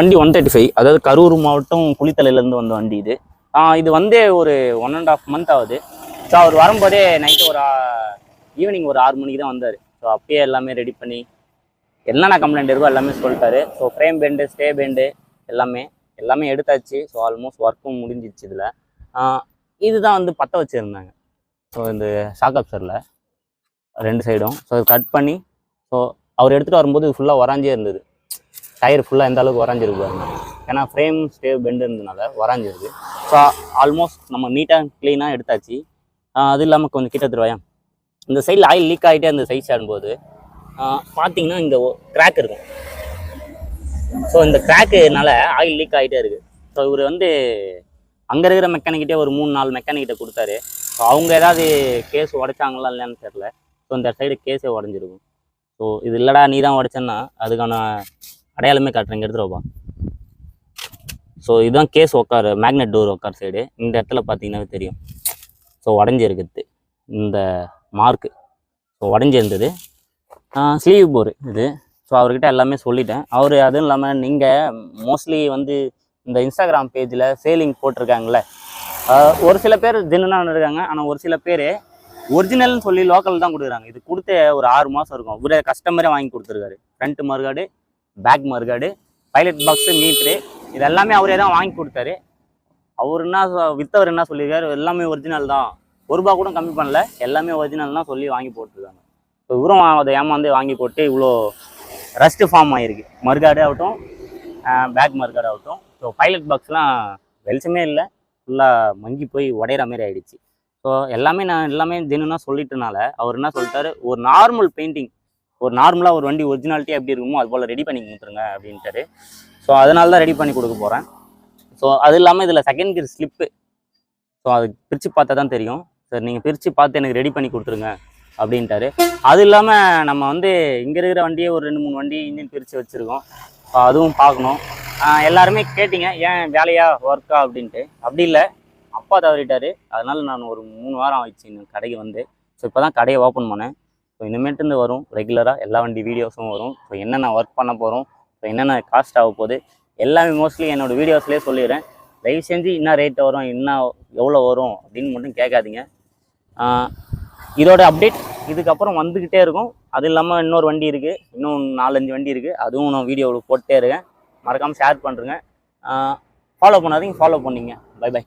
வண்டி 135, அதாவது கரூர் மாவட்டம் குளித்தலையிலேருந்து வந்த வண்டி இது. இது வந்து ஒரு 1.5 month ஆகுது. ஸோ அவர் வரும்போதே நைட்டு ஒரு ஈவினிங் ஒரு 6 மணிக்கு தான் வந்தார். ஸோ அப்பயே எல்லாமே ரெடி பண்ணி என்னென்ன கம்ப்ளைண்ட் இருக்கோ எல்லாமே சொல்லிட்டாரு. So frame bend, stay bend எல்லாமே எடுத்தாச்சு. ஸோ ஆல்மோஸ்ட் ஒர்க்கும் முடிஞ்சிச்சு. இதில் இதுதான் வந்து பற்ற வச்சுருந்தாங்க. ஸோ இந்த ஷாக் அப்சரில் 2 சைடும். ஸோ கட் பண்ணி ஸோ அவர் எடுத்துகிட்டு வரும்போது ஃபுல்லாக உராஞ்சே இருந்தது. டயர் ஃபுல்லாக எந்த அளவுக்கு வரைஞ்சிருக்கு பாருங்க. ஏன்னா ஃப்ரேம் ஸ்டே பெண்டு இருந்ததுனால வரைஞ்சிருக்கு. ஸோ ஆல்மோஸ்ட் நம்ம நீட்டாக க்ளீனாக எடுத்தாச்சு. அது இல்லாமல் கொஞ்சம் கிட்ட தருவாயா, இந்த சைடில் ஆயில் லீக் ஆகிட்டே அந்த சைஸ் ஆடும்போது பார்த்தீங்கன்னா இந்த கிராக் இருக்கும். ஸோ இந்த கிராக்குனால ஆயில் லீக் ஆகிட்டே இருக்குது. ஸோ இவர் வந்து அங்கே இருக்கிற மெக்கானிக்கிட்டே ஒரு 3-4 மெக்கானிக்கிட்ட கொடுத்தாரு. ஸோ அவங்க ஏதாவது கேஸ் உடைச்சாங்களா இல்லைன்னு தெரில. ஸோ இந்த சைடு கேஸே உடஞ்சிருக்கும். ஸோ இது இல்லைடா நீ தான் உடைச்சேன்னா அதுக்கான அடையாளமே காட்டுறேன், இங்கே எடுத்துருவா. ஸோ இதுதான் கேஸ் உட்கார், மேக்னெட் டோர் உட்கார் சைடு. இந்த இடத்துல பார்த்தீங்கன்னா தெரியும். ஸோ உடஞ்சிருக்குது இந்த மார்க்கு. ஸோ உடஞ்சிருந்தது. ஸ்லீவ் போர் இது. ஸோ அவர்கிட்ட எல்லாமே சொல்லிட்டேன். அவர் அதுவும் இல்லாமல் நீங்கள் மோஸ்ட்லி வந்து இந்த இன்ஸ்டாகிராம் பேஜில் சேலிங் போட்டிருக்காங்களே, ஒரு சில பேர் ஜென்னுனாக இருக்காங்க. ஆனால் ஒரு சில பேர் ஒரிஜினல்னு சொல்லி லோக்கல் தான் கொடுக்குறாங்க. இது கொடுத்து ஒரு 6 மாதம் இருக்கும். இவரே கஸ்டமரே வாங்கி கொடுத்துருக்காரு. Front mudguard, back mudguard, pilot box, meter, இது எல்லாமே அவரே தான் வாங்கி கொடுத்தாரு. அவர் என்ன வித்தவர் என்ன சொல்லியிருக்காரு, எல்லாமே ஒரிஜினல் தான், ₹1 கூட கம்மி பண்ணல, எல்லாமே ஒரிஜினல் தான் சொல்லி வாங்கி போட்டிருக்காங்க. இப்போ இவரும் அதை ஏமாந்து வாங்கி போட்டு இவ்வளோ ரஸ்ட்டு ஃபார்ம் ஆகிருக்கு. மறுகாடு ஆகட்டும், பேக் மறுகாடு ஆகட்டும். ஸோ பைலட் பாக்ஸ்லாம் வெளிச்சமே இல்லை, ஃபுல்லாக மங்கி போய் உடையிற மாதிரி ஆகிடுச்சு. ஸோ எல்லாமே ஜென்னுனாக சொல்லிட்டனால அவர் என்ன சொல்லிட்டாரு, ஒரு நார்மல் பெயிண்டிங், ஒரு நார்மலாக ஒரு வண்டி ஒரிஜினாலிட்டியாக எப்படி இருக்குமோ அது போல் ரெடி பண்ணி கொடுத்துருங்க அப்படின்ட்டாரு. ஸோ அதனால தான் ரெடி பண்ணி கொடுக்க போகிறேன். ஸோ அது இல்லாமல் இதில் செகண்ட் கியர் ஸ்லிப்பு. ஸோ அது பிரித்து பார்த்தா தான் தெரியும். சார் நீங்கள் பிரித்து பார்த்து எனக்கு ரெடி பண்ணி கொடுத்துருங்க அப்படின்ட்டாரு. அது இல்லாமல் நம்ம வந்து இங்கே இருக்கிற வண்டியே ஒரு 2-3 வண்டி இன்ஜின் பிரித்து வச்சுருக்கோம். ஸோ அதுவும் பார்க்கணும். எல்லாருமே கேட்டிங்க ஏன் வேலையா ஒர்க்கா அப்படின்ட்டு. அப்படி இல்லை, அப்பா தவறிட்டார். அதனால் நான் ஒரு 3 வாரம் ஆயிடுச்சு இன்னும் கடைக்கு வந்து. ஸோ இப்போ தான் கடையை ஓப்பன் பண்ணேன். ஸோ இனிமேட்டு வரும் ரெகுலராக எல்லா வண்டி வீடியோஸும் வரும். ஸோ என்னென்ன ஒர்க் பண்ண போகிறோம், ஸோ என்னென்ன காஸ்ட் ஆக போகுது எல்லாமே மோஸ்ட்லி என்னோடய வீடியோஸ்லேயே சொல்லிடுறேன். தயவு செஞ்சு என்ன ரேட் வரும், என்ன எவ்வளோ வரும் அப்படின்னு மட்டும் கேட்காதீங்க. இதோட அப்டேட் இதுக்கப்புறம் வந்துக்கிட்டே இருக்கும். அது இல்லாமல் இன்னொரு வண்டி இருக்குது, இன்னும் 4-5 வண்டி இருக்குது. அதுவும் நான் வீடியோவில் போட்டே இருக்கேன். மறக்காமல் ஷேர் பண்ணுறேங்க. ஃபாலோ பண்ணாதீங்க, ஃபாலோ பண்ணிங்க. பை.